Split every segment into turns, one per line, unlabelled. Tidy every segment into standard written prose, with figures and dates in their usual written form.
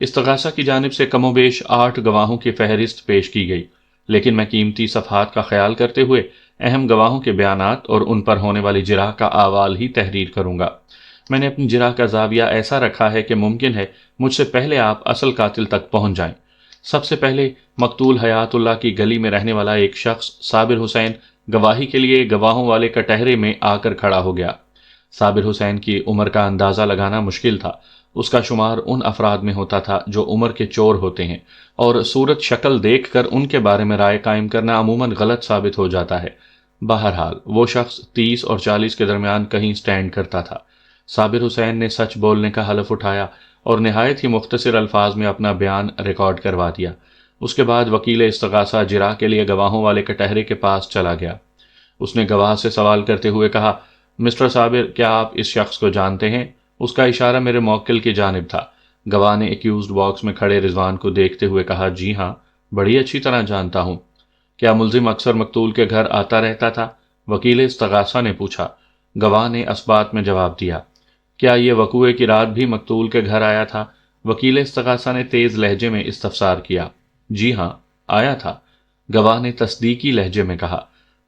استغاثہ کی جانب سے کم و بیش 8 گواہوں کی فہرست پیش کی گئی، لیکن میں قیمتی صفحات کا خیال کرتے ہوئے اہم گواہوں کے بیانات اور ان پر ہونے والی جرح کا احوال ہی تحریر کروں گا۔ میں نے اپنی جرح کا زاویہ ایسا رکھا ہے کہ ممکن ہے مجھ سے پہلے آپ اصل قاتل تک پہنچ جائیں۔ سب سے پہلے مقتول حیات اللہ کی گلی میں رہنے والا ایک شخص صابر حسین گواہی کے لیے گواہوں والے کٹہرے میں آ کر کھڑا ہو گیا۔ صابر حسین کی عمر کا اندازہ لگانا مشکل تھا۔ اس کا شمار ان افراد میں ہوتا تھا جو عمر کے چور ہوتے ہیں، اور صورت شکل دیکھ کر ان کے بارے میں رائے قائم کرنا عموماً غلط ثابت ہو جاتا ہے۔ بہرحال وہ شخص 30 اور 40 کے درمیان کہیں سٹینڈ کرتا تھا۔ صابر حسین نے سچ بولنے کا حلف اٹھایا اور نہایت ہی مختصر الفاظ میں اپنا بیان ریکارڈ کروا دیا۔ اس کے بعد وکیل استغاثہ جرح کے لیے گواہوں والے کٹہرے کے پاس چلا گیا۔ اس نے گواہ سے سوال کرتے ہوئے کہا، مسٹر صابر، کیا آپ اس شخص کو جانتے ہیں؟ اس کا اشارہ میرے موکل کی جانب تھا۔ گواہ نے ایکیوزڈ باکس میں کھڑے رضوان کو دیکھتے ہوئے کہا، جی ہاں، بڑی اچھی طرح جانتا ہوں۔ کیا ملزم اکثر مقتول کے گھر آتا رہتا تھا؟ وکیل استغاثہ نے پوچھا۔ گواہ نے اثبات میں جواب دیا۔ کیا یہ وقوعے کی رات بھی مقتول کے گھر آیا تھا؟ وکیل استغاثہ نے تیز لہجے میں استفسار کیا۔ جی ہاں، آیا تھا، گواہ نے تصدیقی لہجے میں کہا۔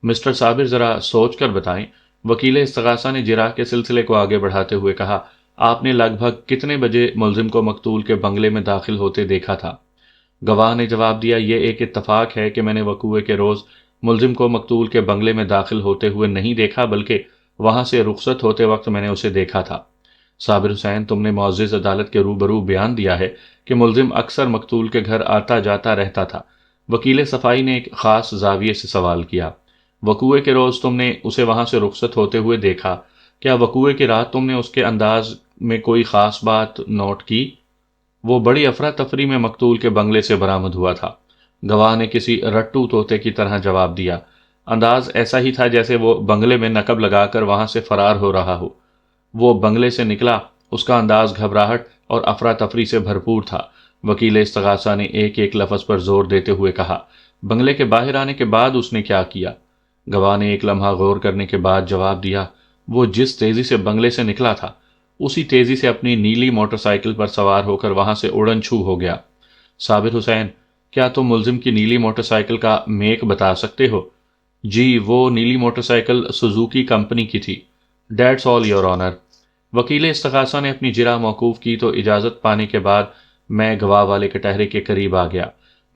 مسٹر صابر، ذرا سوچ کر بتائیں۔ وکیل استغاثہ نے جرح کے سلسلے کو آگے بڑھاتے ہوئے کہا، آپ نے لگ بھگ کتنے بجے ملزم کو مقتول کے بنگلے میں داخل ہوتے دیکھا تھا؟ گواہ نے جواب دیا، یہ ایک اتفاق ہے کہ میں نے وقوعے کے روز ملزم کو مقتول کے بنگلے میں داخل ہوتے ہوئے نہیں دیکھا، بلکہ وہاں سے رخصت ہوتے وقت میں نے اسے دیکھا تھا۔ صابر حسین، تم نے معزز عدالت کے روبرو بیان دیا ہے کہ ملزم اکثر مقتول کے گھر آتا جاتا رہتا تھا۔ وکیل صفائی نے ایک خاص زاویے سے سوال کیا۔ وقوعے کے روز تم نے اسے وہاں سے رخصت ہوتے ہوئے دیکھا، کیا وقوعے کی رات تم نے اس کے انداز میں کوئی خاص بات نوٹ کی؟ وہ بڑی افراتفری میں مقتول کے بنگلے سے برآمد ہوا تھا۔ گواہ نے کسی رٹو طوطے کی طرح جواب دیا۔ انداز ایسا ہی تھا جیسے وہ بنگلے میں نقب لگا کر وہاں سے فرار ہو رہا ہو۔ وہ بنگلے سے نکلا، اس کا انداز گھبراہٹ اور افراتفری سے بھرپور تھا۔ وکیل استغاثہ نے ایک ایک لفظ پر زور دیتے ہوئے کہا، بنگلے کے باہر آنے کے بعد اس نے کیا کیا؟ گواہ نے ایک لمحہ غور کرنے کے بعد جواب دیا، وہ جس تیزی سے بنگلے سے نکلا تھا، اسی تیزی سے اپنی نیلی موٹر سائیکل پر سوار ہو کر وہاں سے اڑن چھو ہو گیا۔ صابر حسین، کیا تم ملزم کی نیلی موٹر سائیکل کا میک بتا سکتے ہو؟ جی، وہ نیلی موٹر سائیکل سوزوکی کمپنی کی تھی۔ That's all your honour. وکیل استغاثہ نے اپنی جرح موقوف کی تو اجازت پانے کے بعد میں گواہ والے کٹہرے کے قریب آ گیا۔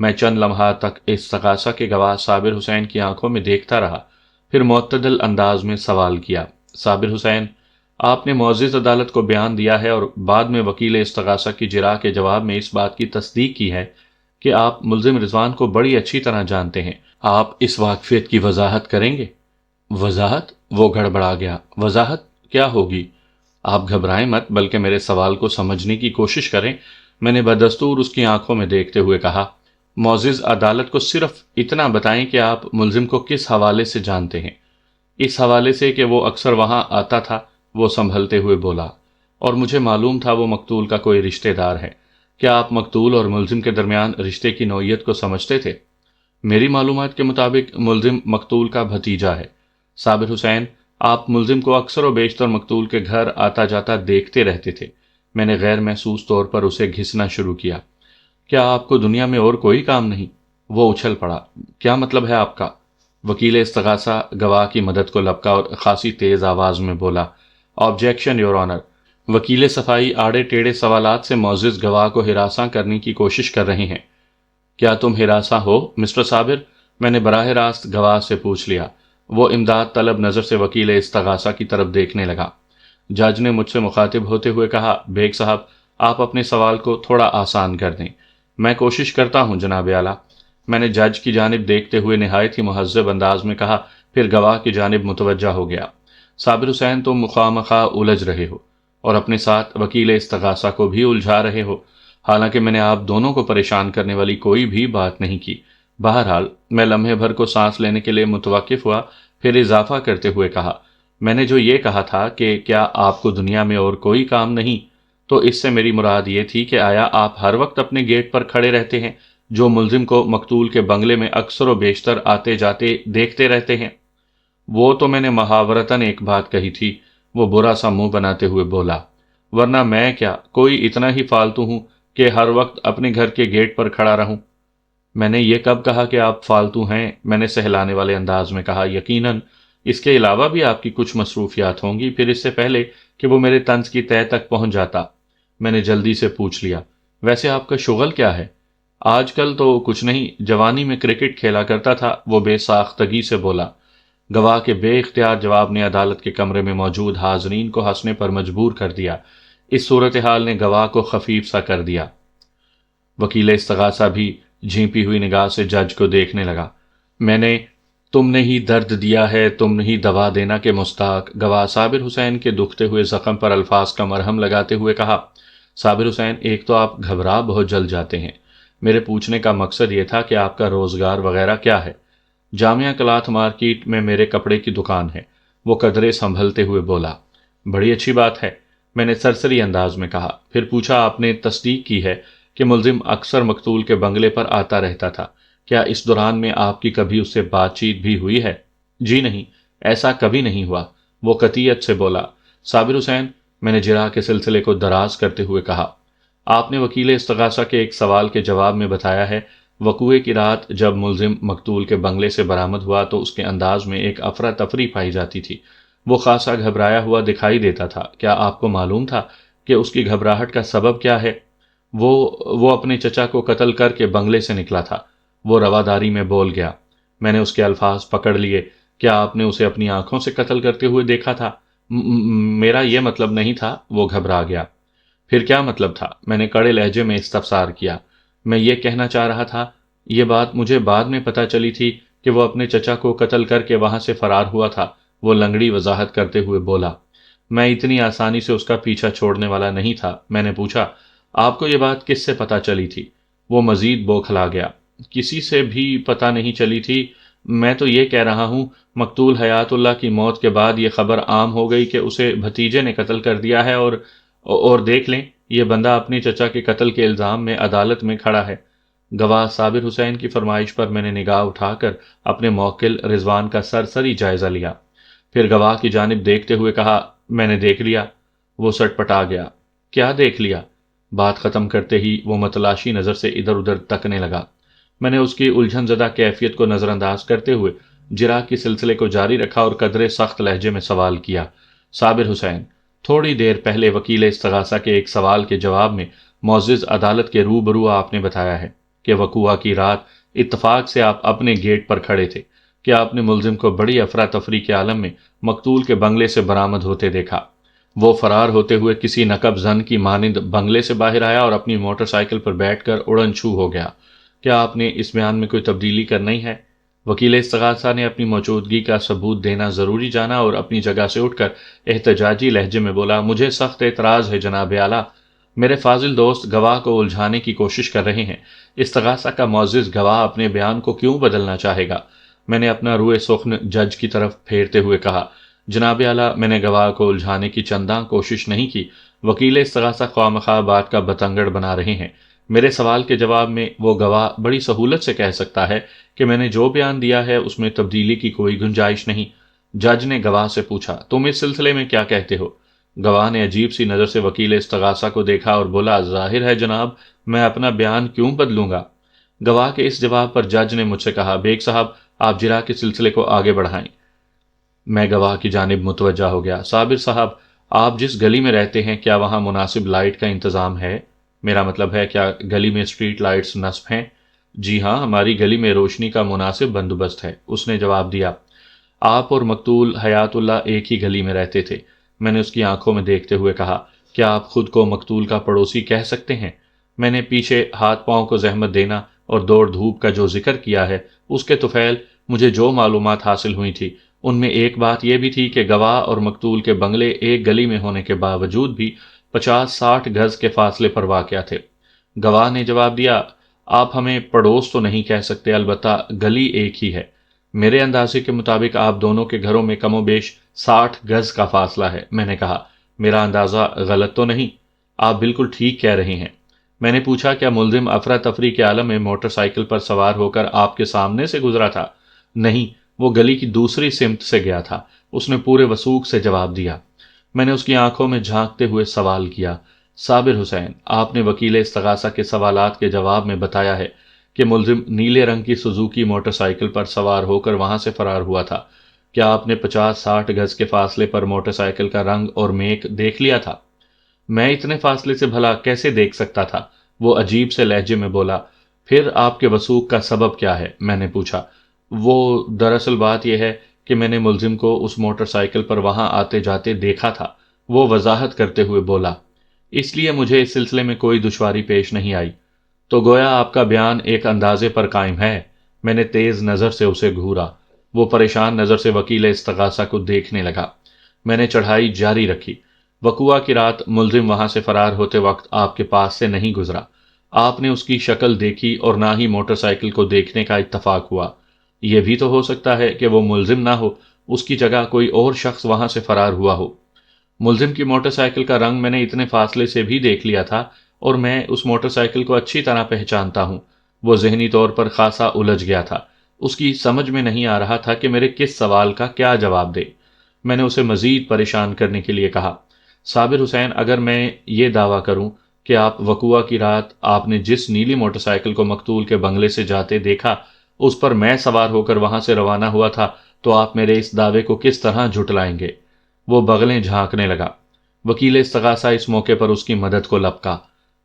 میں چند لمحات تک استغاثہ کے گواہ صابر حسین کی آنکھوں میں دیکھتا رہا، پھر معتدل انداز میں سوال کیا، صابر حسین، آپ نے معزز عدالت کو بیان دیا ہے اور بعد میں وکیل استغاثہ کی جرح کے جواب میں اس بات کی تصدیق کی ہے کہ آپ ملزم رضوان کو بڑی اچھی طرح جانتے ہیں۔ آپ اس واقفیت کی وضاحت کریں گے؟ وضاحت؟ وہ گڑبڑا گیا۔ وضاحت کیا ہوگی؟ آپ گھبرائیں مت، بلکہ میرے سوال کو سمجھنے کی کوشش کریں۔ میں نے بدستور اس کی آنکھوں میں دیکھتے ہوئے کہا، معزز عدالت کو صرف اتنا بتائیں کہ آپ ملزم کو کس حوالے سے جانتے ہیں۔ اس حوالے سے کہ وہ اکثر وہاں آتا تھا، وہ سنبھلتے ہوئے بولا، اور مجھے معلوم تھا وہ مقتول کا کوئی رشتہ دار ہے۔ کیا آپ مقتول اور ملزم کے درمیان رشتے کی نوعیت کو سمجھتے تھے؟ میری معلومات کے مطابق ملزم مقتول کا بھتیجا ہے۔ صابر حسین، آپ ملزم کو اکثر و بیشتر مقتول کے گھر آتا جاتا دیکھتے رہتے تھے۔ میں نے غیر محسوس طور پر اسے گھسنا شروع کیا۔ کیا آپ کو دنیا میں اور کوئی کام نہیں؟ وہ اچھل پڑا۔ کیا مطلب ہے آپ کا؟ وکیل استغاثہ گواہ کی مدد کو لپکا اور خاصی تیز آواز میں بولا، آبجیکشن یور آنر۔ وکیل صفائی آڑے ٹیڑھے سوالات سے معزز گواہ کو ہراساں کرنے کی کوشش کر رہے ہیں۔ کیا تم ہراساں ہو مسٹر صابر؟ میں نے براہ راست گواہ سے پوچھ لیا۔ وہ امداد طلب نظر سے وکیل استغاثہ کی طرف دیکھنے لگا۔ جج نے مجھ سے مخاطب ہوتے ہوئے کہا، بیگ صاحب، آپ اپنے سوال کو تھوڑا آسان کر دیں۔ میں کوشش کرتا ہوں جناب اعلیٰ۔ میں نے جج کی جانب دیکھتے ہوئے نہایت ہی مہذب انداز میں کہا، پھر گواہ کی جانب متوجہ ہو گیا۔ صابر حسین، تم مخواہ مخواہ الجھ رہے ہو اور اپنے ساتھ وکیل استغاثہ کو بھی الجھا رہے ہو، حالانکہ میں نے آپ دونوں کو پریشان کرنے والی کوئی بھی بات نہیں کی۔ بہرحال میں لمحے بھر کو سانس لینے کے لیے متوقف ہوا، پھر اضافہ کرتے ہوئے کہا، میں نے جو یہ کہا تھا کہ کیا آپ کو دنیا میں اور کوئی کام نہیں، تو اس سے میری مراد یہ تھی کہ آیا آپ ہر وقت اپنے گیٹ پر کھڑے رہتے ہیں جو ملزم کو مقتول کے بنگلے میں اکثر و بیشتر آتے جاتے دیکھتے رہتے ہیں؟ وہ تو میں نے محاورتاً ایک بات کہی تھی، وہ برا سا منہ بناتے ہوئے بولا، ورنہ میں کیا کوئی اتنا ہی فالتو ہوں کہ ہر وقت اپنے گھر کے گیٹ پر کھڑا رہوں؟ میں نے یہ کب کہا کہ آپ فالتو ہیں؟ میں نے سہلانے والے انداز میں کہا۔ یقیناً اس کے علاوہ بھی آپ کی کچھ مصروفیات ہوں گی، پھر اس سے پہلے کہ وہ میرے طنز کی تہہ تک پہنچ جاتا میں نے جلدی سے پوچھ لیا، ویسے آپ کا شغل کیا ہے؟ آج کل تو کچھ نہیں، جوانی میں کرکٹ کھیلا کرتا تھا، وہ بے ساختگی سے بولا۔ گواہ کے بے اختیار جواب نے عدالت کے کمرے میں موجود حاضرین کو ہنسنے پر مجبور کر دیا۔ اس صورتحال نے گواہ کو خفیف سا کر دیا۔ وکیل استغاثہ بھی جھیپی ہوئی نگاہ سے جج کو دیکھنے لگا۔ میں نے تم نے ہی درد دیا ہے، تم نے ہی دوا دینا کے مستحق، گواہ صابر حسین کے دکھتے ہوئے زخم پر الفاظ کا مرہم لگاتے ہوئے کہا۔ صابر حسین، ایک تو آپ گھبرا بہت جلد جاتے ہیں، میرے پوچھنے کا مقصد یہ تھا کہ آپ کا روزگار وغیرہ کیا ہے؟ جامعہ کلاتھ مارکیٹ میں میرے کپڑے کی دکان ہے، وہ قدرے سنبھلتے ہوئے بولا۔ بڑی اچھی بات ہے، میں نے سرسری انداز میں کہا۔ پھر پوچھا، آپ نے تصدیق کی ہے کہ ملزم اکثر مقتول کے بنگلے پر آتا رہتا تھا؟ کیا اس دوران میں آپ کی کبھی اس سے بات چیت بھی ہوئی ہے؟ جی نہیں، ایسا کبھی نہیں ہوا، وہ قطعیت سے بولا۔ صابر حسین، میں نے جرح کے سلسلے کو دراز کرتے ہوئے کہا، آپ نے وکیل استغاثہ کے ایک سوال کے جواب میں بتایا ہے وقوعے کی رات جب ملزم مقتول کے بنگلے سے برآمد ہوا تو اس کے انداز میں ایک افراتفری پائی جاتی تھی، وہ خاصا گھبرایا ہوا دکھائی دیتا تھا۔ کیا آپ کو معلوم تھا کہ اس کی گھبراہٹ کا سبب کیا ہے؟ وہ اپنے چچا کو قتل کر کے بنگلے سے نکلا تھا، وہ رواداری میں بول گیا۔ میں نے اس کے الفاظ پکڑ لیے۔ کیا آپ نے اسے اپنی آنکھوں سے قتل کرتے ہوئے دیکھا تھا؟ میرا یہ مطلب نہیں تھا، وہ گھبرا گیا۔ پھر کیا مطلب تھا؟ میں نے کڑے لہجے میں استفسار کیا۔ میں یہ کہنا چاہ رہا تھا، یہ بات مجھے بعد میں پتہ چلی تھی کہ وہ اپنے چچا کو قتل کر کے وہاں سے فرار ہوا تھا، وہ لنگڑی وضاحت کرتے ہوئے بولا۔ میں اتنی آسانی سے اس کا پیچھا چھوڑنے والا نہیں تھا۔ میں نے پوچھا، آپ کو یہ بات کس سے پتہ چلی تھی؟ وہ مزید بوکھلا گیا۔ کسی سے بھی پتہ نہیں چلی تھی، میں تو یہ کہہ رہا ہوں، مقتول حیات اللہ کی موت کے بعد یہ خبر عام ہو گئی کہ اسے بھتیجے نے قتل کر دیا ہے، اور دیکھ لیں، یہ بندہ اپنے چچا کے قتل کے الزام میں عدالت میں کھڑا ہے۔ گواہ صابر حسین کی فرمائش پر میں نے نگاہ اٹھا کر اپنے موکل رضوان کا سرسری جائزہ لیا، پھر گواہ کی جانب دیکھتے ہوئے کہا، میں نے دیکھ لیا۔ وہ سٹ پٹا گیا۔ کیا دیکھ لیا؟ بات ختم کرتے ہی وہ متلاشی نظر سے ادھر ادھر تکنے لگا۔ میں نے اس کی الجھن زدہ کیفیت کو نظر انداز کرتے ہوئے جرح کی سلسلے کو جاری رکھا اور قدرے سخت لہجے میں سوال کیا۔ صابر حسین، تھوڑی دیر پہلے وکیل استغاثہ کے ایک سوال کے جواب میں معزز عدالت کے روبرو آپ نے بتایا ہے کہ وقوعہ کی رات اتفاق سے آپ اپنے گیٹ پر کھڑے تھے، کہ آپ نے ملزم کو بڑی افراتفری کے عالم میں مقتول کے بنگلے سے برآمد ہوتے دیکھا۔ وہ فرار ہوتے ہوئے کسی نقب زن کی مانند بنگلے سے باہر آیا اور اپنی موٹر سائیکل پر بیٹھ کر اڑن چھو ہو گیا۔ کیا آپ نے اس بیان میں کوئی تبدیلی کرنی ہے؟ وکیل استغاثہ نے اپنی موجودگی کا ثبوت دینا ضروری جانا اور اپنی جگہ سے اٹھ کر احتجاجی لہجے میں بولا، مجھے سخت اعتراض ہے جناب اعلیٰ، میرے فاضل دوست گواہ کو الجھانے کی کوشش کر رہے ہیں۔ استغاثہ کا معزز گواہ اپنے بیان کو کیوں بدلنا چاہے گا؟ میں نے اپنا روئے سخن جج کی طرف پھیرتے ہوئے کہا، جناب اعلیٰ، میں نے گواہ کو الجھانے کی چنداں کوشش نہیں کی۔ وکیل استغاثہ خواہ مخواہ بات کا بتنگڑ بنا رہے ہیں۔ میرے سوال کے جواب میں وہ گواہ بڑی سہولت سے کہہ سکتا ہے کہ میں نے جو بیان دیا ہے اس میں تبدیلی کی کوئی گنجائش نہیں۔ جج نے گواہ سے پوچھا، تم اس سلسلے میں کیا کہتے ہو؟ گواہ نے عجیب سی نظر سے وکیل استغاثہ کو دیکھا اور بولا، ظاہر ہے جناب، میں اپنا بیان کیوں بدلوں گا؟ گواہ کے اس جواب پر جج نے مجھ سے کہا، بیگ صاحب، آپ جرح کے سلسلے کو آگے بڑھائیں۔ میں گواہ کی جانب متوجہ ہو گیا۔ صابر صاحب، آپ جس گلی میں رہتے ہیں کیا وہاں مناسب لائٹ کا انتظام ہے؟ میرا مطلب ہے، کیا گلی میں اسٹریٹ لائٹس نصب ہیں؟ جی ہاں، ہماری گلی میں روشنی کا مناسب بندوبست ہے، اس نے جواب دیا۔ آپ اور مقتول حیات اللہ ایک ہی گلی میں رہتے تھے؟ میں نے اس کی آنکھوں میں دیکھتے ہوئے کہا، کیا آپ خود کو مقتول کا پڑوسی کہہ سکتے ہیں؟ میں نے پیچھے ہاتھ پاؤں کو زحمت دینا اور دوڑ دھوپ کا جو ذکر کیا ہے اس کے طفیل مجھے جو معلومات حاصل ہوئی تھی ان میں ایک بات یہ بھی تھی کہ گواہ اور مقتول کے بنگلے ایک گلی میں ہونے کے باوجود بھی 50-60 گز کے فاصلے پر واقع تھے۔ گواہ نے جواب دیا، آپ ہمیں پڑوس تو نہیں کہہ سکتے، البتہ گلی ایک ہی ہے۔ میرے اندازے کے مطابق آپ دونوں کے گھروں میں کم و بیش 60 گز کا فاصلہ ہے۔ میں نے کہا، میرا اندازہ غلط تو نہیں؟ آپ بالکل ٹھیک کہہ رہے ہیں۔ میں نے پوچھا، کیا ملزم افراتفری کے عالم میں موٹر سائیکل پر سوار ہو کر آپ کے سامنے سے گزرا تھا؟ نہیں، وہ گلی کی دوسری سمت سے گیا تھا، اس نے پورے وثوق سے جواب دیا۔ میں نے اس کی آنکھوں میں جھانکتے ہوئے سوال کیا، صابر حسین، آپ نے وکیل استغاثہ کے سوالات کے جواب میں بتایا ہے کہ ملزم نیلے رنگ کی سوزوکی موٹر سائیکل پر سوار ہو کر وہاں سے فرار ہوا تھا۔ کیا آپ نے 50-60 گز کے فاصلے پر موٹر سائیکل کا رنگ اور میک دیکھ لیا تھا؟ میں اتنے فاصلے سے بھلا کیسے دیکھ سکتا تھا؟ وہ عجیب سے لہجے میں بولا۔ پھر آپ کے وثوق کا سبب کیا ہے؟ میں نے پوچھا۔ وہ دراصل بات یہ ہے کہ میں نے ملزم کو اس موٹر سائیکل پر وہاں آتے جاتے دیکھا تھا، وہ وضاحت کرتے ہوئے بولا۔ اس لیے مجھے اس سلسلے میں کوئی دشواری پیش نہیں آئی۔ تو گویا آپ کا بیان ایک اندازے پر قائم ہے؟ میں نے تیز نظر سے اسے گھورا۔ وہ پریشان نظر سے وکیل استغاثہ کو دیکھنے لگا۔ میں نے چڑھائی جاری رکھی۔ وقوعہ کی رات ملزم وہاں سے فرار ہوتے وقت آپ کے پاس سے نہیں گزرا۔ آپ نے اس کی شکل دیکھی اور نہ ہی موٹر سائیکل کو دیکھنے کا اتفاق ہوا۔ یہ بھی تو ہو سکتا ہے کہ وہ ملزم نہ ہو، اس کی جگہ کوئی اور شخص وہاں سے فرار ہوا ہو۔ ملزم کی موٹر سائیکل کا رنگ میں نے اتنے فاصلے سے بھی دیکھ لیا تھا اور میں اس موٹر سائیکل کو اچھی طرح پہچانتا ہوں۔ وہ ذہنی طور پر خاصا الجھ گیا تھا۔ اس کی سمجھ میں نہیں آ رہا تھا کہ میرے کس سوال کا کیا جواب دے۔ میں نے اسے مزید پریشان کرنے کے لیے کہا، صابر حسین، اگر میں یہ دعویٰ کروں کہ آپ وقوعہ کی رات آپ نے جس نیلی موٹر سائیکل کو مقتول کے بنگلے سے جاتے دیکھا اس پر میں سوار ہو کر وہاں سے روانہ ہوا تھا، تو آپ میرے اس دعوے کو کس طرح جھٹلائیں گے؟ وہ بغلیں جھانکنے لگا۔ وکیل استغاثہ اس موقع پر اس کی مدد کو لپکا۔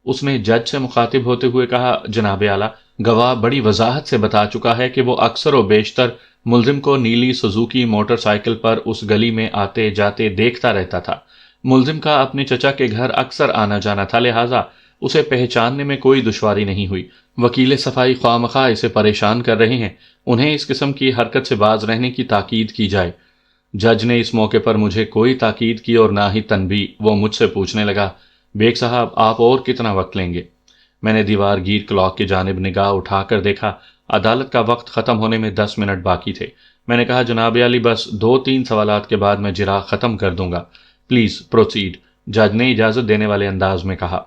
اس نے جج سے مخاطب ہوتے ہوئے کہا، جناب اعلیٰ، گواہ بڑی وضاحت سے بتا چکا ہے کہ وہ اکثر و بیشتر ملزم کو نیلی سوزوکی موٹر سائیکل پر اس گلی میں آتے جاتے دیکھتا رہتا تھا۔ ملزم کا اپنے چچا کے گھر اکثر آنا جانا تھا، لہٰذا اسے پہچاننے میں کوئی دشواری نہیں ہوئی۔ وکیل صفائی خواہ مخواہ اسے پریشان کر رہے ہیں، انہیں اس قسم کی حرکت سے باز رہنے کی تاکید کی جائے۔ جج نے اس موقع پر مجھے کوئی تاکید کی اور نہ ہی تنبیہ۔ وہ مجھ سے پوچھنے لگا، بیگ صاحب، آپ اور کتنا وقت لیں گے؟ میں نے دیوار گیر کلاک کی جانب نگاہ اٹھا کر دیکھا۔ عدالت کا وقت ختم ہونے میں 10 منٹ باقی تھے۔ میں نے کہا، جناب عالی، بس 2-3 سوالات کے بعد میں جرا ختم کر دوں گا۔ پلیز پروسیڈ، جج نے اجازت دینے والے انداز میں کہا۔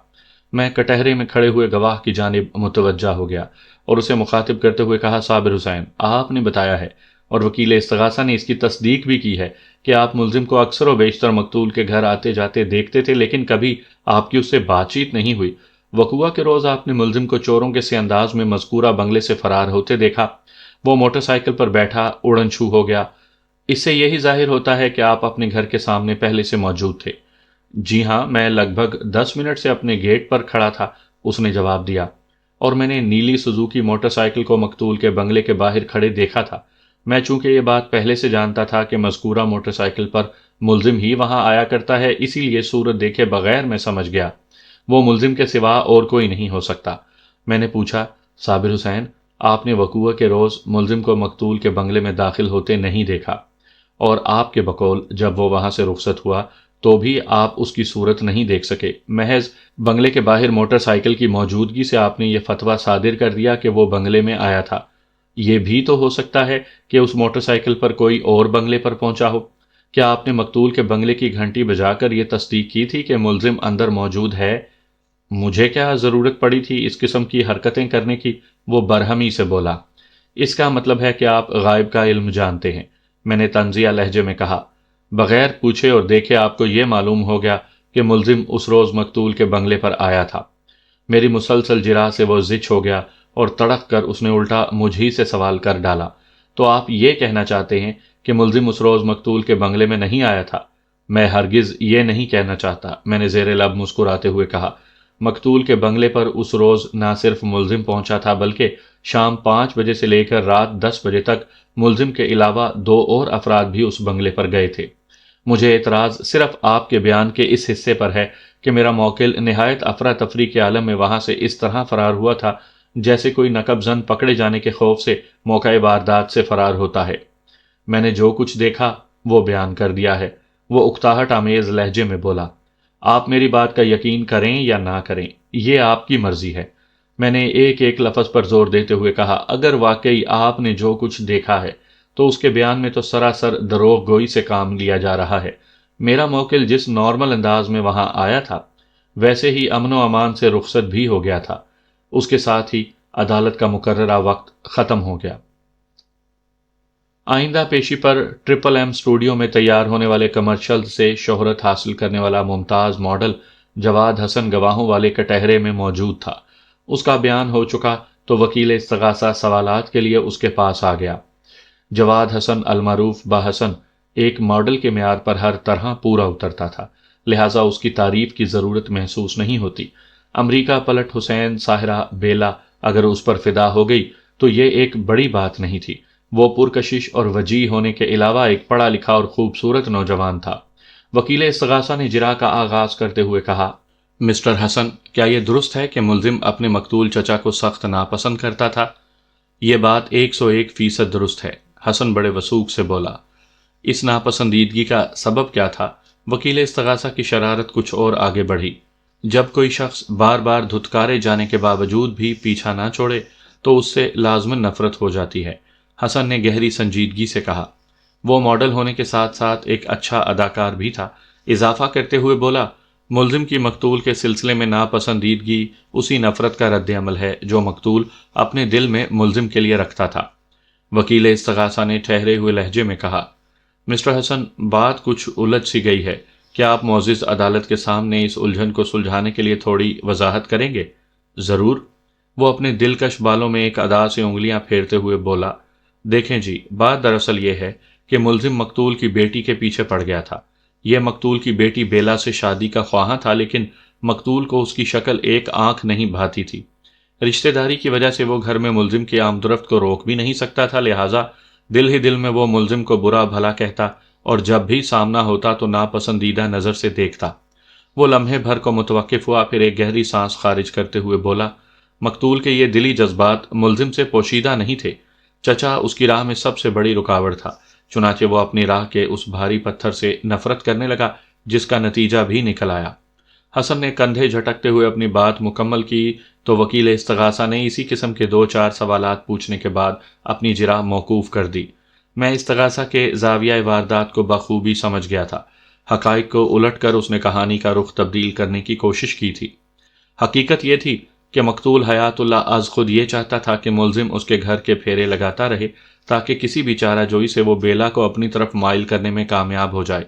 میں کٹہرے میں کھڑے ہوئے گواہ کی جانب متوجہ ہو گیا اور اسے مخاطب کرتے ہوئے کہا، صابر حسین، آپ نے بتایا ہے اور وکیل استغاثہ نے اس کی تصدیق بھی کی ہے کہ آپ ملزم کو اکثر و بیشتر مقتول کے گھر آتے جاتے دیکھتے تھے، لیکن کبھی آپ کی اس سے بات چیت نہیں ہوئی۔ وقوعہ کے روز آپ نے ملزم کو چوروں کے سے انداز میں مذکورہ بنگلے سے فرار ہوتے دیکھا۔ وہ موٹر سائیکل پر بیٹھا اڑن چھو ہو گیا۔ اس سے یہی ظاہر ہوتا ہے کہ آپ اپنے گھر کے سامنے پہلے سے موجود تھے۔ جی ہاں، میں لگ بھگ 10 منٹ سے اپنے گیٹ پر کھڑا تھا، اس نے جواب دیا، اور میں نے نیلی سوزوکی موٹر سائیکل کو مقتول کے بنگلے کے باہر کھڑے دیکھا تھا۔ میں چونکہ یہ بات پہلے سے جانتا تھا کہ مذکورہ موٹر سائیکل پر ملزم ہی وہاں آیا کرتا ہے، اسی لیے صورت دیکھے بغیر میں سمجھ گیا وہ ملزم کے سوا اور کوئی نہیں ہو سکتا۔ میں نے پوچھا، صابر حسین، آپ نے وقوعہ کے روز ملزم کو مقتول کے بنگلے میں داخل ہوتے نہیں دیکھا، اور آپ کے بقول جب وہ وہاں سے رخصت ہوا تو بھی آپ اس کی صورت نہیں دیکھ سکے۔ محض بنگلے کے باہر موٹر سائیکل کی موجودگی سے آپ نے یہ فتویٰ صادر کر دیا کہ وہ بنگلے میں آیا تھا۔ یہ بھی تو ہو سکتا ہے کہ اس موٹر سائیکل پر کوئی اور بنگلے پر پہنچا ہو۔ کیا آپ نے مقتول کے بنگلے کی گھنٹی بجا کر یہ تصدیق کی تھی کہ ملزم اندر موجود ہے؟ مجھے کیا ضرورت پڑی تھی اس قسم کی حرکتیں کرنے کی؟ وہ برہمی سے بولا۔ اس کا مطلب ہے کہ آپ غائب کا علم جانتے ہیں، میں نے طنزیہ لہجے میں کہا۔ بغیر پوچھے اور دیکھے آپ کو یہ معلوم ہو گیا کہ ملزم اس روز مقتول کے بنگلے پر آیا تھا۔ میری مسلسل جرا سے وہ زچ ہو گیا اور تڑک کر اس نے الٹا مجھ ہی سے سوال کر ڈالا، تو آپ یہ کہنا چاہتے ہیں کہ ملزم اس روز مقتول کے بنگلے میں نہیں آیا تھا؟ میں ہرگز یہ نہیں کہنا چاہتا، میں نے زیر لب مسکراتے ہوئے کہا۔ مقتول کے بنگلے پر اس روز نہ صرف ملزم پہنچا تھا، بلکہ شام 5 بجے سے لے کر رات 10 بجے تک ملزم کے علاوہ 2 اور افراد بھی اس بنگلے پر گئے تھے۔ مجھے اعتراض صرف آپ کے بیان کے اس حصے پر ہے کہ میرا موکل نہایت افراتفری کے عالم میں وہاں سے اس طرح فرار ہوا تھا جیسے کوئی نقب زن پکڑے جانے کے خوف سے موقع واردات سے فرار ہوتا ہے۔ میں نے جو کچھ دیکھا وہ بیان کر دیا ہے، وہ اکتاہٹ آمیز لہجے میں بولا۔ آپ میری بات کا یقین کریں یا نہ کریں، یہ آپ کی مرضی ہے۔ میں نے ایک ایک لفظ پر زور دیتے ہوئے کہا، اگر واقعی آپ نے جو کچھ دیکھا ہے تو اس کے بیان میں تو سراسر دروغ گوئی سے کام لیا جا رہا ہے۔ میرا موکل جس نارمل انداز میں وہاں آیا تھا ویسے ہی امن و امان سے رخصت بھی ہو گیا تھا۔ اس کے ساتھ ہی عدالت کا مقررہ وقت ختم ہو گیا۔ آئندہ پیشی پر ٹرپل ایم اسٹوڈیو میں تیار ہونے والے کمرشل سے شہرت حاصل کرنے والا ممتاز ماڈل جواد حسن گواہوں والے کٹہرے میں موجود تھا۔ اس کا بیان ہو چکا تو وکیل استغاثہ سوالات کے لیے اس کے پاس آ گیا۔ جواد حسن المعروف باحسن ایک ماڈل کے معیار پر ہر طرح پورا اترتا تھا، لہٰذا اس کی تعریف کی ضرورت محسوس نہیں ہوتی۔ امریکہ پلٹ حسین ساحرہ بیلا اگر اس پر فدا ہو گئی تو یہ ایک بڑی بات نہیں تھی۔ وہ پرکشش اور وجیح ہونے کے علاوہ ایک پڑھا لکھا اور خوبصورت نوجوان تھا۔ وکیل استغاثہ نے جرا کا آغاز کرتے ہوئے کہا، مسٹر حسن، کیا یہ درست ہے کہ ملزم اپنے مقتول چچا کو سخت ناپسند کرتا تھا؟ یہ بات 101% درست ہے، حسن بڑے وثوق سے بولا۔ اس ناپسندیدگی کا سبب کیا تھا؟ وکیل استغاثہ کی شرارت کچھ اور آگے بڑھی۔ جب کوئی شخص بار بار دھتکارے جانے کے باوجود بھی پیچھا نہ چھوڑے تو اس سے لازماً نفرت ہو جاتی ہے، حسن نے گہری سنجیدگی سے کہا۔ وہ ماڈل ہونے کے ساتھ ساتھ ایک اچھا اداکار بھی تھا۔ اضافہ کرتے ہوئے بولا، ملزم کی مقتول کے سلسلے میں ناپسندیدگی اسی نفرت کا رد عمل ہے جو مقتول اپنے دل میں ملزم کے لیے رکھتا تھا۔ وکیل استغاثہ نے ٹھہرے ہوئے لہجے میں کہا، مسٹر حسن، بات کچھ الجھ سی گئی ہے، کیا آپ معزز عدالت کے سامنے اس الجھن کو سلجھانے کے لیے تھوڑی وضاحت کریں گے؟ ضرور، وہ اپنے دلکش بالوں میں ایک ادا سے انگلیاں پھیرتے ہوئے بولا۔ دیکھیں جی، بات دراصل یہ ہے کہ ملزم مقتول کی بیٹی کے پیچھے پڑ گیا تھا۔ یہ مقتول کی بیٹی بیلا سے شادی کا خواہاں تھا، لیکن مقتول کو اس کی شکل ایک آنکھ نہیں بھاتی تھی۔ رشتہ داری کی وجہ سے وہ گھر میں ملزم کی آمد و رفت کو روک بھی نہیں سکتا تھا، لہٰذا دل ہی دل میں وہ ملزم کو برا بھلا کہتا اور جب بھی سامنا ہوتا تو ناپسندیدہ نظر سے دیکھتا۔ وہ لمحے بھر کو متوقف ہوا، پھر ایک گہری سانس خارج کرتے ہوئے بولا، مقتول کے یہ دلی جذبات ملزم سے پوشیدہ نہیں تھے۔ چچا اس کی راہ میں سب سے بڑی رکاوٹ تھا، چنانچہ وہ اپنی راہ کے اس بھاری پتھر سے نفرت کرنے لگا جس کا نتیجہ بھی نکل آیا۔ حسن نے کندھے جھٹکتے ہوئے اپنی بات مکمل کی تو وکیل استغاثہ نے اسی قسم کے 2-4 سوالات پوچھنے کے بعد اپنی جرح موقوف کر دی۔ میں استغاثہ کے زاویہ واردات کو بخوبی سمجھ گیا تھا۔ حقائق کو الٹ کر اس نے کہانی کا رخ تبدیل کرنے کی کوشش کی تھی۔ حقیقت یہ تھی کہ مقتول حیات اللہ از خود یہ چاہتا تھا کہ ملزم اس کے گھر کے پھیرے لگاتا رہے تاکہ کسی بھی چارہ جوئی سے وہ بیلا کو اپنی طرف مائل کرنے میں کامیاب ہو جائے۔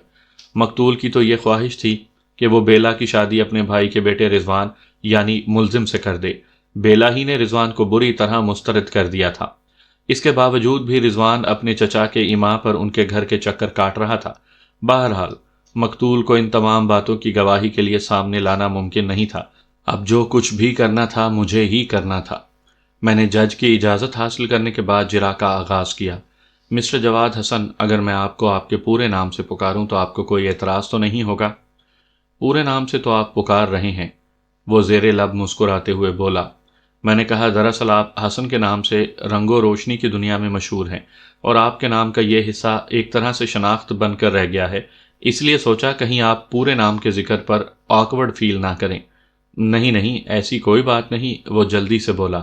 مقتول کی تو یہ خواہش تھی کہ وہ بیلا کی شادی اپنے بھائی کے بیٹے رضوان یعنی ملزم سے کر دے۔ بیلا ہی نے رضوان کو بری طرح مسترد کر دیا تھا۔ اس کے باوجود بھی رضوان اپنے چچا کے ایما پر ان کے گھر کے چکر کاٹ رہا تھا۔ بہرحال مقتول کو ان تمام باتوں کی گواہی کے لیے سامنے لانا ممکن نہیں تھا۔ اب جو کچھ بھی کرنا تھا مجھے ہی کرنا تھا۔ میں نے جج کی اجازت حاصل کرنے کے بعد جرا کا آغاز کیا۔ مسٹر جواد حسن، اگر میں آپ کو آپ کے پورے نام سے پکاروں تو آپ کو کوئی اعتراض تو نہیں ہوگا؟ پورے نام سے تو آپ پکار رہے ہیں، وہ زیر لب مسکراتے ہوئے بولا۔ میں نے کہا، دراصل آپ حسن کے نام سے رنگ و روشنی کی دنیا میں مشہور ہیں اور آپ کے نام کا یہ حصہ ایک طرح سے شناخت بن کر رہ گیا ہے، اس لیے سوچا کہیں آپ پورے نام کے ذکر پر آکورڈ فیل نہ کریں۔ نہیں، ایسی کوئی بات نہیں، وہ جلدی سے بولا۔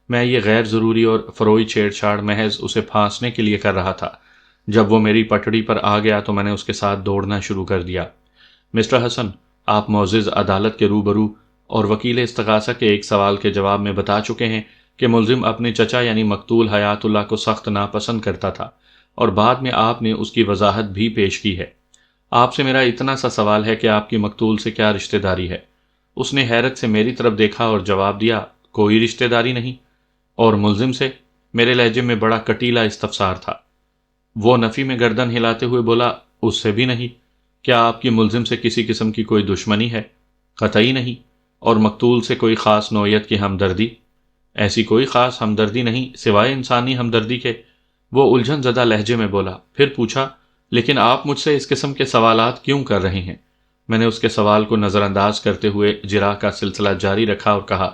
میں یہ غیر ضروری اور فروئی چھیڑ چھاڑ محض اسے پھانسنے کے لیے کر رہا تھا۔ جب وہ میری پٹڑی پر آ گیا تو میں نے اس کے ساتھ دوڑنا شروع کر دیا۔ مسٹر حسن، آپ معزز عدالت کے روبرو اور وکیل استغاثہ کے ایک سوال کے جواب میں بتا چکے ہیں کہ ملزم اپنے چچا یعنی مقتول حیات اللہ کو سخت ناپسند کرتا تھا، اور بعد میں آپ نے اس کی وضاحت بھی پیش کی ہے۔ آپ سے میرا اتنا سا سوال ہے کہ آپ کی مقتول سے کیا رشتہ داری ہے؟ اس نے حیرت سے میری طرف دیکھا اور جواب دیا، کوئی رشتہ داری نہیں۔ اور ملزم سے؟ میرے لہجے میں بڑا کٹیلا استفسار تھا۔ وہ نفی میں گردن ہلاتے ہوئے بولا، اس سے بھی نہیں۔ کیا آپ کی ملزم سے کسی قسم کی کوئی دشمنی ہے؟ قطعی نہیں۔ اور مقتول سے کوئی خاص نوعیت کی ہمدردی؟ ایسی کوئی خاص ہمدردی نہیں سوائے انسانی ہمدردی کے، وہ الجھن زدہ لہجے میں بولا۔ پھر پوچھا، لیکن آپ مجھ سے اس قسم کے سوالات کیوں کر رہے ہیں؟ میں نے اس کے سوال کو نظر انداز کرتے ہوئے جرح کا سلسلہ جاری رکھا اور کہا،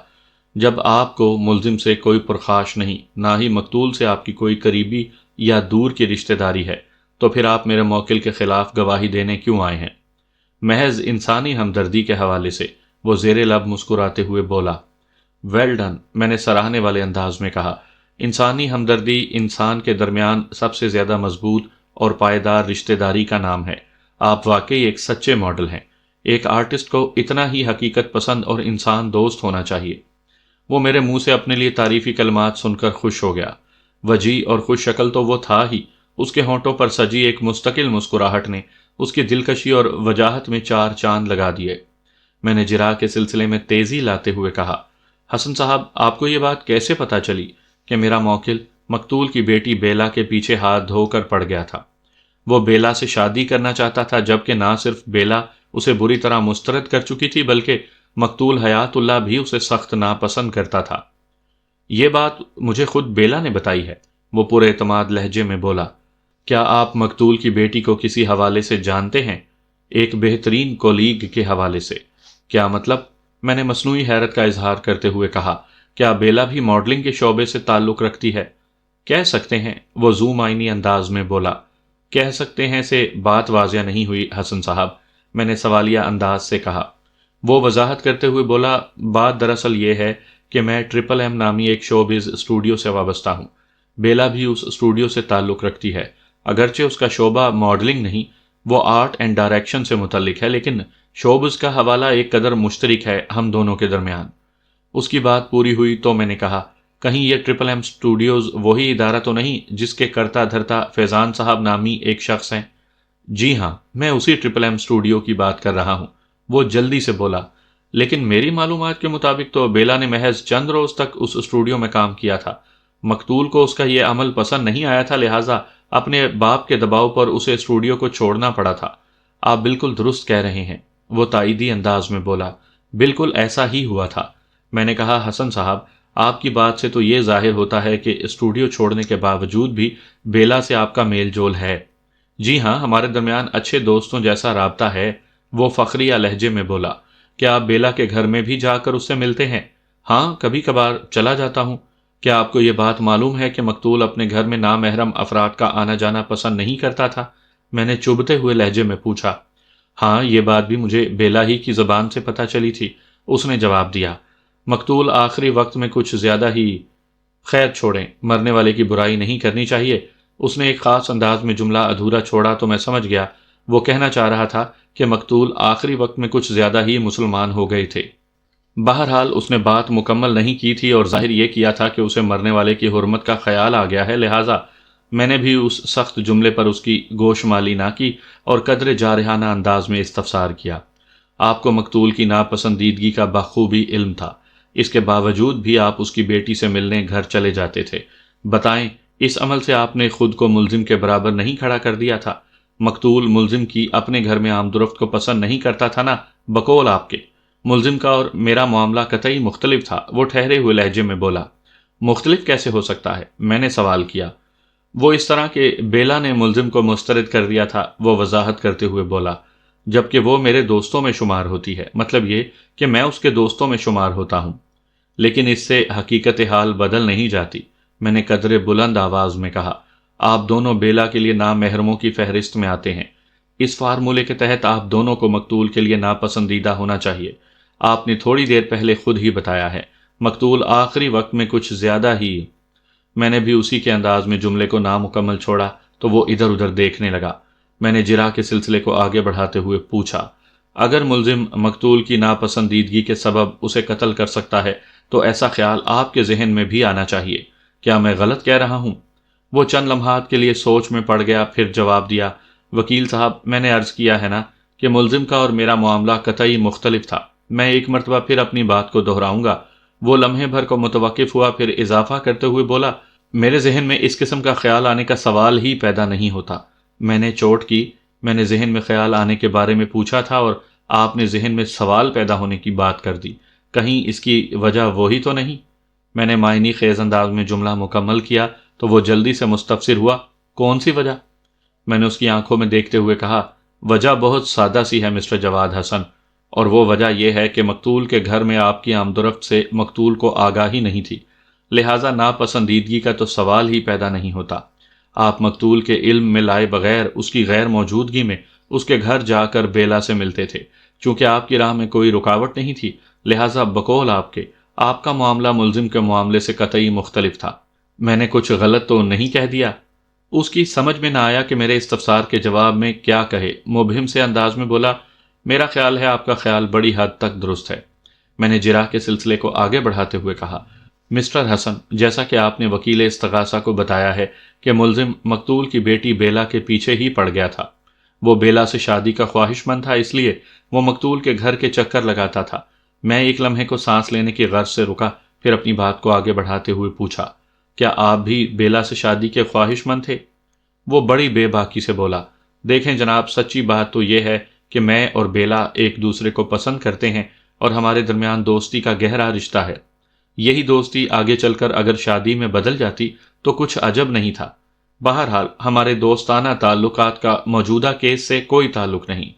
جب آپ کو ملزم سے کوئی پرخاش نہیں، نہ ہی مقتول سے آپ کی کوئی قریبی یا دور کی رشتہ داری ہے، تو پھر آپ میرے موکل کے خلاف گواہی دینے کیوں آئے ہیں؟ محض انسانی ہمدردی کے حوالے سے، وہ زیر لب مسکراتے ہوئے بولا۔ ویل ڈن، میں نے سراہنے والے انداز میں کہا۔ انسانی ہمدردی انسان کے درمیان سب سے زیادہ مضبوط اور پائیدار رشتہ داری کا نام ہے۔ آپ واقعی ایک سچے ماڈل ہیں۔ ایک آرٹسٹ کو اتنا ہی حقیقت پسند اور انسان دوست ہونا چاہیے۔ وہ میرے منہ سے اپنے لیے تعریفی کلمات سن کر خوش ہو گیا۔ وجیح اور خوش شکل تو وہ تھا ہی، اس کے ہونٹوں پر سجی ایک مستقل مسکراہٹ نے اس کی دلکشی اور وجاہت میں 4 چاند لگا دیے۔ میں نے جرا کے سلسلے میں تیزی لاتے ہوئے کہا، حسن صاحب، آپ کو یہ بات کیسے پتہ چلی کہ میرا موکل مقتول کی بیٹی بیلا کے پیچھے ہاتھ دھو کر پڑ گیا تھا؟ وہ بیلا سے شادی کرنا چاہتا تھا، جبکہ نہ صرف بیلا اسے بری طرح مسترد کر چکی تھی بلکہ مقتول حیات اللہ بھی اسے سخت ناپسند کرتا تھا۔ یہ بات مجھے خود بیلا نے بتائی ہے، وہ پورے اعتماد لہجے میں بولا۔ کیا آپ مقتول کی بیٹی کو کسی حوالے سے جانتے ہیں؟ ایک بہترین کولیگ کے حوالے سے؟ کیا مطلب؟ میں نے مصنوعی حیرت کا اظہار کرتے ہوئے کہا، کیا بیلا بھی ماڈلنگ کے شعبے سے تعلق رکھتی ہے؟ کہہ سکتے ہیں، وہ ذو معنی انداز میں بولا۔ کہہ سکتے ہیں سے بات واضح نہیں ہوئی حسن صاحب، میں نے سوالیہ انداز سے کہا۔ وہ وضاحت کرتے ہوئے بولا، بات دراصل یہ ہے کہ میں ٹرپل ایم نامی ایک شوبز اسٹوڈیو سے وابستہ ہوں۔ بیلا بھی اس اسٹوڈیو سے تعلق رکھتی ہے، اگرچہ اس کا شعبہ ماڈلنگ نہیں، وہ آرٹ اینڈ ڈائریکشن سے متعلق ہے، لیکن شوبز کا حوالہ ایک قدر مشترک ہے ہم دونوں کے درمیان۔ اس کی بات پوری ہوئی تو میں نے کہا، کہیں یہ ٹرپل ایم اسٹوڈیوز وہی ادارہ تو نہیں جس کے کرتا دھرتا فیضان صاحب نامی ایک شخص ہیں؟ جی ہاں، میں اسی ٹرپل ایم اسٹوڈیو کی بات کر رہا ہوں، وہ جلدی سے بولا۔ لیکن میری معلومات کے مطابق تو بیلا نے محض چند روز تک اس اسٹوڈیو میں کام کیا تھا۔ مقتول کو اس کا یہ عمل پسند نہیں آیا تھا، لہٰذا اپنے باپ کے دباؤ پر اسے اسٹوڈیو کو چھوڑنا پڑا تھا۔ آپ بالکل درست کہہ رہے ہیں، وہ تائیدی انداز میں بولا۔ بالکل ایسا ہی ہوا تھا۔ میں نے کہا، حسن صاحب، آپ کی بات سے تو یہ ظاہر ہوتا ہے کہ اسٹوڈیو چھوڑنے کے باوجود بھی بیلا سے آپ کا میل جول ہے۔ جی ہاں، ہمارے درمیان اچھے دوستوں جیسا رابطہ ہے، وہ فخریہ لہجے میں بولا۔ کیا آپ بیلا کے گھر میں بھی جا کر اس سے ملتے ہیں؟ ہاں، کبھی کبھار چلا جاتا ہوں۔ کیا آپ کو یہ بات معلوم ہے کہ مقتول اپنے گھر میں نامحرم افراد کا آنا جانا پسند نہیں کرتا تھا؟ میں نے چبھتے ہوئے لہجے میں پوچھا۔ ہاں، یہ بات بھی مجھے بیلا ہی کی زبان سے پتہ چلی تھی، اس نے جواب دیا۔ مقتول آخری وقت میں کچھ زیادہ ہی… خیر چھوڑیں، مرنے والے کی برائی نہیں کرنی چاہیے۔ اس نے ایک خاص انداز میں جملہ ادھورا چھوڑا تو میں سمجھ گیا وہ کہنا چاہ رہا تھا کہ مقتول آخری وقت میں کچھ زیادہ ہی مسلمان ہو گئے تھے۔ بہرحال اس نے بات مکمل نہیں کی تھی اور ظاہر یہ کیا تھا کہ اسے مرنے والے کی حرمت کا خیال آ گیا ہے، لہٰذا میں نے بھی اس سخت جملے پر اس کی گوشمالی نہ کی اور قدر جارحانہ انداز میں استفسار کیا۔ آپ کو مقتول کی ناپسندیدگی کا بخوبی علم تھا، اس کے باوجود بھی آپ اس کی بیٹی سے ملنے گھر چلے جاتے تھے۔ بتائیں، اس عمل سے آپ نے خود کو ملزم کے برابر نہیں کھڑا کر دیا تھا؟ مقتول ملزم کی اپنے گھر میں آمد و رفت کو پسند نہیں کرتا تھا نا؟ بقول آپ کے ملزم کا اور میرا معاملہ قطعی مختلف تھا، وہ ٹھہرے ہوئے لہجے میں بولا۔ مختلف کیسے ہو سکتا ہے؟ میں نے سوال کیا۔ وہ اس طرح کہ بیلا نے ملزم کو مسترد کر دیا تھا، وہ وضاحت کرتے ہوئے بولا، جبکہ وہ میرے دوستوں میں شمار ہوتی ہے، مطلب یہ کہ میں اس کے دوستوں میں شمار ہوتا ہوں۔ لیکن اس سے حقیقت حال بدل نہیں جاتی، میں نے قدرے بلند آواز میں کہا۔ آپ دونوں بیلا کے لیے نامحرموں کی فہرست میں آتے ہیں۔ اس فارمولے کے تحت آپ دونوں کو مقتول کے لیے ناپسندیدہ ہونا چاہیے۔ آپ نے تھوڑی دیر پہلے خود ہی بتایا ہے، مقتول آخری وقت میں کچھ زیادہ ہی… میں نے بھی اسی کے انداز میں جملے کو نامکمل چھوڑا تو وہ ادھر ادھر دیکھنے لگا۔ میں نے جرا کے سلسلے کو آگے بڑھاتے ہوئے پوچھا، اگر ملزم مقتول کی ناپسندیدگی کے سبب اسے قتل کر سکتا ہے تو ایسا خیال آپ کے ذہن میں بھی آنا چاہیے۔ کیا میں غلط کہہ رہا ہوں؟ وہ چند لمحات کے لیے سوچ میں پڑ گیا، پھر جواب دیا، وکیل صاحب، میں نے عرض کیا ہے نا کہ ملزم کا اور میرا معاملہ قطعی مختلف تھا۔ میں ایک مرتبہ پھر اپنی بات کو دہراؤں گا۔ وہ لمحے بھر کو متوقف ہوا، پھر اضافہ کرتے ہوئے بولا، میرے ذہن میں اس قسم کا خیال آنے کا سوال ہی پیدا نہیں ہوتا۔ میں نے چوٹ کی، میں نے ذہن میں خیال آنے کے بارے میں پوچھا تھا اور آپ نے ذہن میں سوال پیدا ہونے کی بات کر دی، کہیں اس کی وجہ وہی تو نہیں؟ میں نے معنی خیز انداز میں جملہ مکمل کیا تو وہ جلدی سے مستفسر ہوا، کون سی وجہ؟ میں نے اس کی آنکھوں میں دیکھتے ہوئے کہا، وجہ بہت سادہ سی ہے مسٹر جواد حسن، اور وہ وجہ یہ ہے کہ مقتول کے گھر میں آپ کی آمد و رفت سے مقتول کو آگاہی نہیں تھی، لہٰذا ناپسندیدگی کا تو سوال ہی پیدا نہیں ہوتا۔ آپ مقتول کے علم میں لائے بغیر اس کی غیر موجودگی میں اس کے گھر جا کر بیلا سے ملتے تھے۔ چونکہ آپ کی راہ میں کوئی رکاوٹ نہیں تھی، لہٰذا بقول آپ کے آپ کا معاملہ ملزم کے معاملے سے قطعی مختلف تھا۔ میں نے کچھ غلط تو نہیں کہہ دیا؟ اس کی سمجھ میں نہ آیا کہ میرے استفسار کے جواب میں کیا کہے، مبہم سے انداز میں بولا، میرا خیال ہے آپ کا خیال بڑی حد تک درست ہے۔ میں نے جرح کے سلسلے کو آگے بڑھاتے ہوئے کہا، مسٹر حسن، جیسا کہ آپ نے وکیل استغاثہ کو بتایا ہے کہ ملزم مقتول کی بیٹی بیلا کے پیچھے ہی پڑ گیا تھا، وہ بیلا سے شادی کا خواہش مند تھا، اس لیے وہ مقتول کے گھر کے چکر لگاتا تھا۔ میں ایک لمحے کو سانس لینے کی غرض سے رکا، پھر اپنی بات کو آگے بڑھاتے ہوئے پوچھا، کیا آپ بھی بیلا سے شادی کے خواہش مند تھے؟ وہ بڑی بے باکی سے بولا، دیکھیں جناب، سچی بات تو یہ ہے کہ میں اور بیلا ایک دوسرے کو پسند کرتے ہیں اور ہمارے درمیان دوستی کا گہرا رشتہ ہے۔ یہی دوستی آگے چل کر اگر شادی میں بدل جاتی تو کچھ عجب نہیں تھا۔ بہرحال ہمارے دوستانہ تعلقات کا موجودہ کیس سے کوئی تعلق نہیں۔